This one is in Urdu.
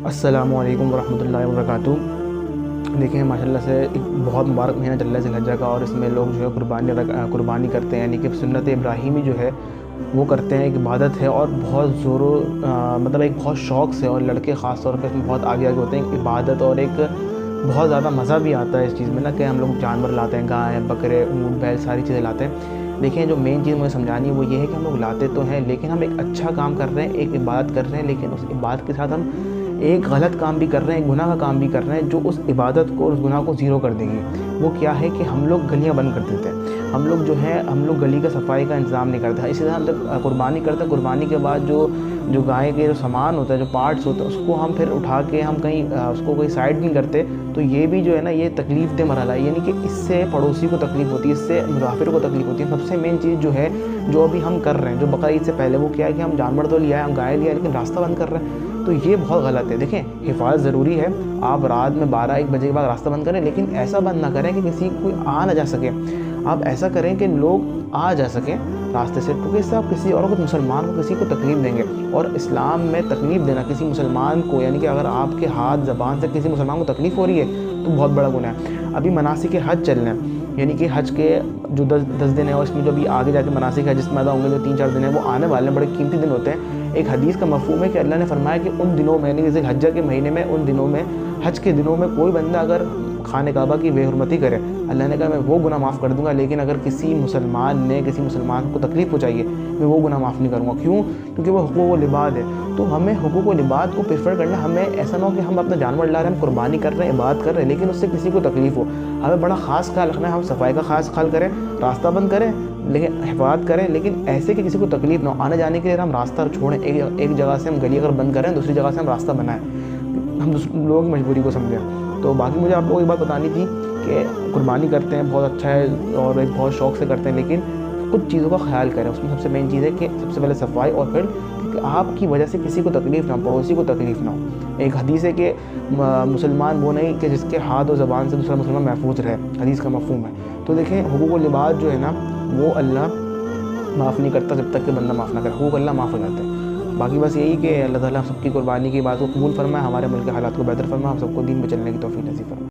السلام علیکم ورحمۃ اللہ وبرکاتہ۔ دیکھیں ماشاءاللہ سے ایک بہت مبارک مہینہ چل رہا ہے ذی الحجہ کا، اور اس میں لوگ جو ہے قربانی کرتے ہیں، یعنی کہ سنت ابراہیمی جو ہے وہ کرتے ہیں، ایک عبادت ہے اور بہت مطلب ایک بہت شوق سے، اور لڑکے خاص طور پہ اس میں بہت آگے ہوتے ہیں، ایک عبادت اور ایک بہت زیادہ مزہ بھی آتا ہے اس چیز میں نا، کہ ہم لوگ جانور لاتے ہیں، گائے بکرے اونٹ بیل ساری چیزیں لاتے ہیں۔ دیکھیں جو مین چیز مجھے سمجھانی ہے وہ یہ ہے کہ ہم لوگ لاتے تو ہیں، لیکن ہم ایک اچھا کام کر رہے ہیں، ایک عبادت کر رہے ہیں، لیکن اس عبادت کے ساتھ ہم ایک غلط کام بھی کر رہے ہیں، ایک گناہ کا کام بھی کر رہے ہیں، جو اس عبادت کو اور اس گناہ کو زیرو کر دے گی۔ وہ کیا ہے کہ ہم لوگ گلیاں بند کر دیتے ہیں، ہم لوگ گلی کا صفائی کا انتظام نہیں کرتے۔ اسی طرح ہم جب قربانی کرتے ہیں، قربانی کے بعد جو گائے کے جو سامان ہوتا ہے، جو پارٹس ہوتے ہیں، اس کو ہم پھر اٹھا کے ہم کہیں اس کو کوئی سائڈ نہیں کرتے، تو یہ بھی جو ہے نا یہ تکلیف دہ مرحلہ ہے، یعنی کہ اس سے پڑوسی کو تکلیف ہوتی ہے، اس سے مسافر کو تکلیف ہوتی ہے۔ سب سے مین چیز جو ہے جو ابھی ہم کر رہے ہیں، جو بقرعید سے پہلے، وہ کیا ہے کہ ہم جانور تو لیا ہے، ہم گائے لیا ہے، لیکن راستہ بند کر رہے ہیں، تو یہ بہت غلط ہے۔ دیکھیں حفاظت ضروری ہے، آپ رات میں 12-1 بجے کے بعد راستہ بند کریں، لیکن ایسا بند نہ کریں کہ کسی کوئی آ نہ جا سکے۔ آپ ایسا کریں کہ لوگ آ جا سکیں راستے سے، کیونکہ اس سے آپ کسی اور کو، مسلمان کو، کسی کو تکلیف دیں گے، اور اسلام میں تکلیف دینا کسی مسلمان کو، یعنی کہ اگر آپ کے ہاتھ زبان سے کسی مسلمان کو تکلیف ہو رہی ہے تو بہت بڑا گناہ ہے۔ ابھی مناسک حج چل رہے ہیں، یعنی کہ حج کے جو 10 دن ہیں، اور اس میں جو ابھی آگے جا کے مناسک حج جس میں ادا ہوں گے، جو 3-4 دن ہیں وہ آنے والے ہیں، بڑے قیمتی دن ہوتے ہیں۔ ایک حدیث کا مفہوم ہے کہ اللہ نے فرمایا کہ ان دنوں میں، یعنی کہ ذی الحجہ کے مہینے میں، ان دنوں میں، حج کے دنوں میں کوئی بندہ اگر خانہ کعبہ کی بے حرمتی کرے، اللہ نے کہا میں وہ گناہ معاف کر دوں گا، لیکن اگر کسی مسلمان کو تکلیف پہنچائی ہے، میں وہ گناہ معاف نہیں کروں گا۔ کیوں؟ کیونکہ وہ حقوق و لباد ہے۔ تو ہمیں حقوق و لباد کو پریفر کرنا، ہمیں ایسا نہ ہو کہ ہم اپنا جانور لا رہے ہیں، ہم قربانی کر رہے ہیں، عبادت کر رہے ہیں، لیکن اس سے کسی کو تکلیف ہو۔ ہمیں بڑا خاص خیال رکھنا ہے، ہم صفائی کا خاص خیال کریں، راستہ بند کریں، لیکن حفاظت کریں، لیکن ایسے کہ کسی کو تکلیف نہ ہو۔ آنے جانے کے لیے ہم راستہ چھوڑیں، ایک جگہ سے ہم گلی اگر بند کریں، دوسری جگہ سے ہم راستہ بنائیں، ہم لوگوں کی مجبوری کو سمجھیں۔ تو باقی مجھے آپ لوگوں کو ایک بات بتانی تھی کہ قربانی کرتے ہیں بہت اچھا ہے، اور ایک بہت شوق سے کرتے ہیں، لیکن کچھ چیزوں کا خیال کریں۔ اس میں سب سے مین چیز ہے کہ سب سے پہلے صفائی، اور پھر کہ آپ کی وجہ سے کسی کو تکلیف نہ ہو، پڑوسی کو تکلیف نہ ہو۔ ایک حدیث ہے کہ مسلمان وہ نہیں کہ جس کے ہاتھ و زبان سے دوسرا مسلمان محفوظ رہے، حدیث کا مفہوم ہے۔ تو دیکھیں حقوق و لباد جو ہے نا وہ اللہ معاف نہیں کرتا جب تک کہ بندہ معاف نہ کرے، حقوق اللہ معاف ہو جاتے ہیں۔ باقی بس یہی کہ اللہ تعالیٰ ہم سب کی قربانی کی بات کو قبول فرمائے، ہمارے ملک کے حالات کو بہتر فرمائے، ہم سب کو دین پہ چلنے کی توفیق نصیب فرمائے۔